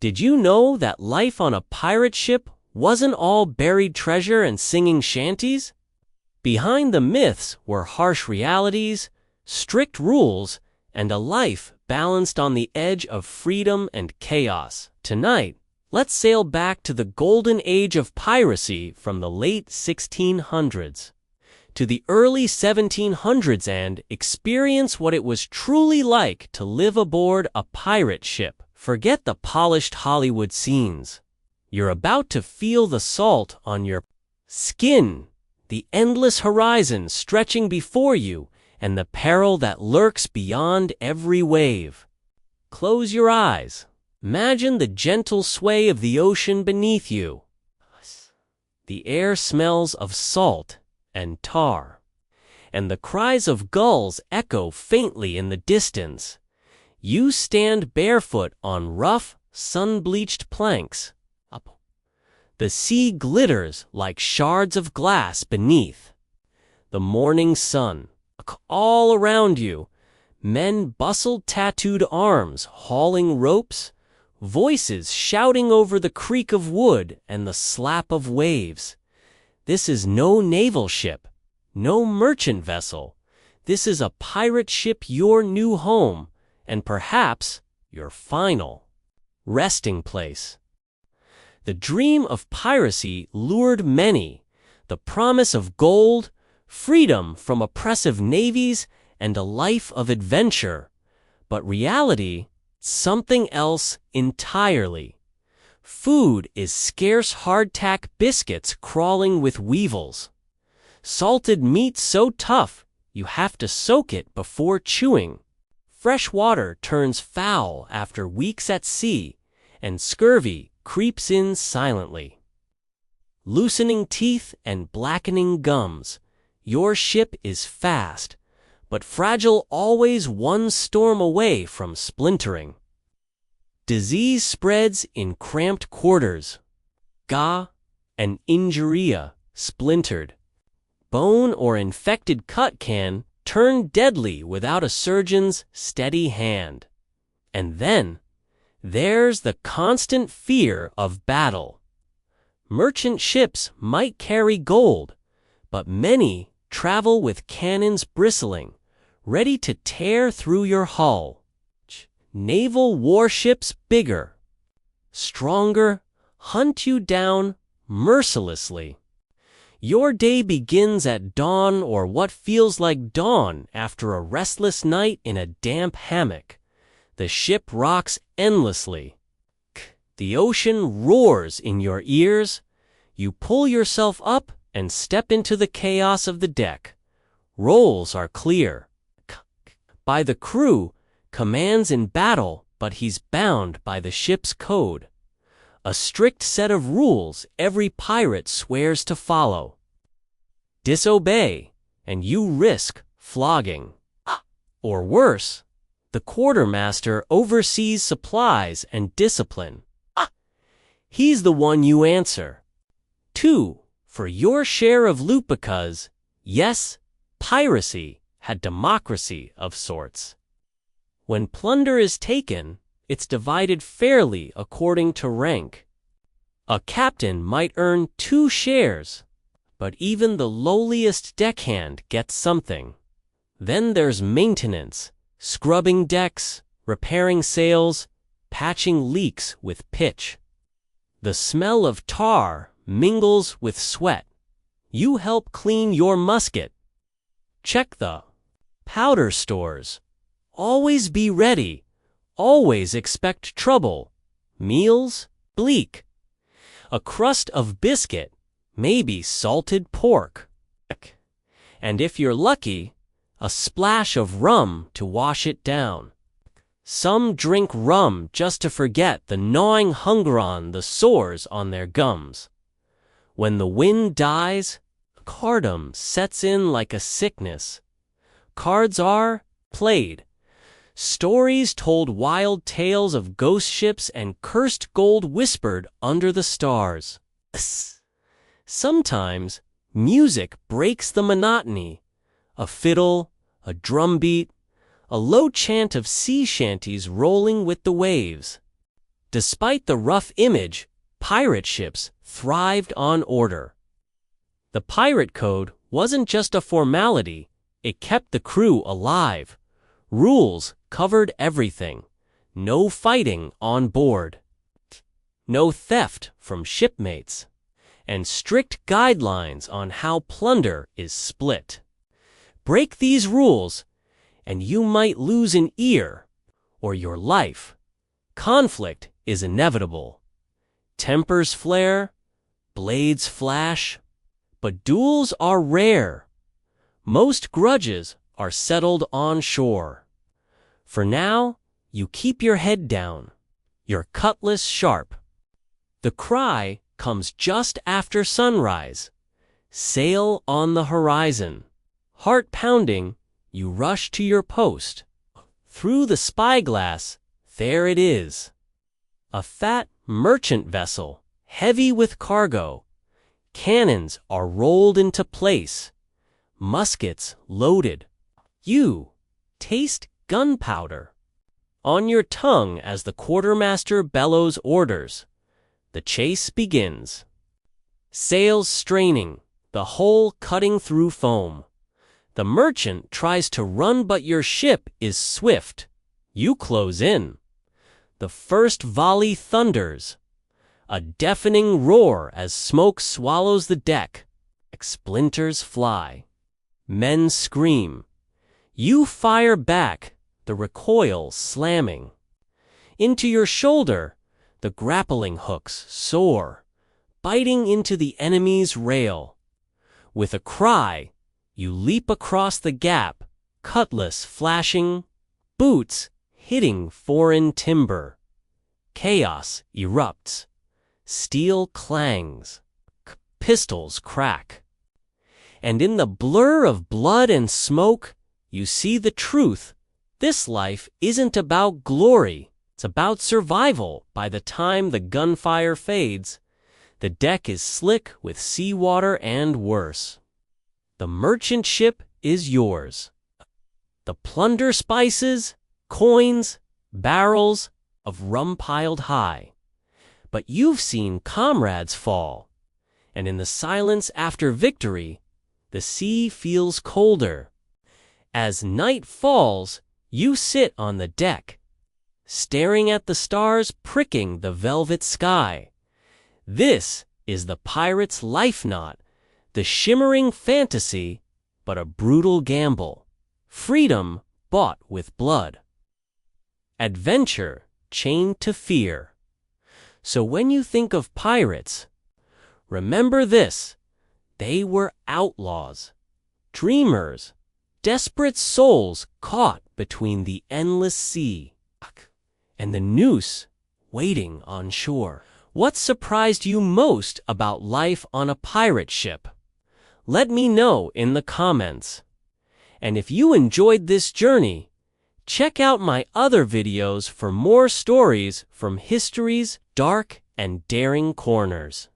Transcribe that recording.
Did you know that life on a pirate ship wasn't all buried treasure and singing shanties? Behind the myths were harsh realities, strict rules, and a life balanced on the edge of freedom and chaos. Tonight, let's sail back to the golden age of piracy from the late 1600s to the early 1700s and experience what it was truly like to live aboard a pirate ship. Forget the polished Hollywood scenes. You're about to feel the salt on your skin, the endless horizon stretching before you, and the peril that lurks beyond every wave. Close your eyes. Imagine the gentle sway of the ocean beneath you. The air smells of salt and tar, and the cries of gulls echo faintly in the distance. You stand barefoot on rough, sun-bleached planks. The sea glitters like shards of glass beneath. The morning sun, all around you, men bustled tattooed arms, hauling ropes, voices shouting over the creak of wood and the slap of waves. This is no naval ship, no merchant vessel. This is a pirate ship, your new home, and perhaps your final resting place. The dream of piracy lured many, the promise of gold, freedom from oppressive navies, and a life of adventure. But reality, something else entirely. Food is scarce hardtack biscuits crawling with weevils. Salted meat so tough you have to soak it before chewing. Fresh water turns foul after weeks at sea, and scurvy creeps in silently. Loosening teeth and blackening gums, your ship is fast, but fragile, always one storm away from splintering. Disease spreads in cramped quarters. And injuria, splintered. Bone or infected cut can turn deadly without a surgeon's steady hand. And then, there's the constant fear of battle. Merchant ships might carry gold, but many travel with cannons bristling, ready to tear through your hull. Naval warships bigger, stronger, hunt you down mercilessly. Your day begins at dawn or what feels like dawn after a restless night in a damp hammock. The ship rocks endlessly. The ocean roars in your ears. You pull yourself up and step into the chaos of the deck. Roles are clear. By the crew, commands in battle, but he's bound by the ship's code. A strict set of rules every pirate swears to follow. Disobey, and you risk flogging. Or worse, the quartermaster oversees supplies and discipline. He's the one you answer to for your share of loot because, yes, piracy had democracy of sorts. When plunder is taken, it's divided fairly according to rank. A captain might earn 2 shares, but even the lowliest deckhand gets something. Then there's maintenance, scrubbing decks, repairing sails, patching leaks with pitch. The smell of tar mingles with sweat. You help clean your musket. Check the powder stores. Always be ready. Always expect trouble. Meals, bleak. A crust of biscuit, maybe salted pork. And if you're lucky, a splash of rum to wash it down. Some drink rum just to forget the gnawing hunger on the sores on their gums. When the wind dies, cardom sets in like a sickness. Cards are played. Stories told wild tales of ghost ships and cursed gold whispered under the stars. Sometimes, music breaks the monotony. A fiddle, a drumbeat, a low chant of sea shanties rolling with the waves. Despite the rough image, pirate ships thrived on order. The pirate code wasn't just a formality, it kept the crew alive. Rules covered everything. No fighting on board. No theft from shipmates. And strict guidelines on how plunder is split. Break these rules, and you might lose an ear or your life. Conflict is inevitable. Tempers flare, blades flash, but duels are rare. Most grudges are settled on shore. For now, you keep your head down, your cutlass sharp. The cry comes just after sunrise. Sail on the horizon. Heart pounding, you rush to your post. Through the spyglass, there it is. A fat merchant vessel, heavy with cargo. Cannons are rolled into place. Muskets loaded. You taste gunpowder on your tongue as the quartermaster bellows orders. The chase begins. Sails straining, the hull cutting through foam. The merchant tries to run, but your ship is swift. You close in. The first volley thunders. A deafening roar as smoke swallows the deck. Splinters fly. Men scream. You fire back, the recoil slamming. Into your shoulder, the grappling hooks soar, biting into the enemy's rail. With a cry, you leap across the gap, cutlass flashing, boots hitting foreign timber. Chaos erupts. Steel clangs. Pistols crack. And in the blur of blood and smoke, you see the truth. This life isn't about glory. It's about survival. By the time the gunfire fades, the deck is slick with seawater and worse. The merchant ship is yours. The plunder spices, coins, barrels of rum piled high. But you've seen comrades fall, and in the silence after victory, the sea feels colder. As night falls, you sit on the deck, staring at the stars pricking the velvet sky. This is the pirate's life knot, the shimmering fantasy, but a brutal gamble. Freedom bought with blood. Adventure chained to fear. So when you think of pirates, remember this: they were outlaws, dreamers, desperate souls caught between the endless sea and the noose waiting on shore. What surprised you most about life on a pirate ship? Let me know in the comments. And if you enjoyed this journey, check out my other videos for more stories from history's dark and daring corners.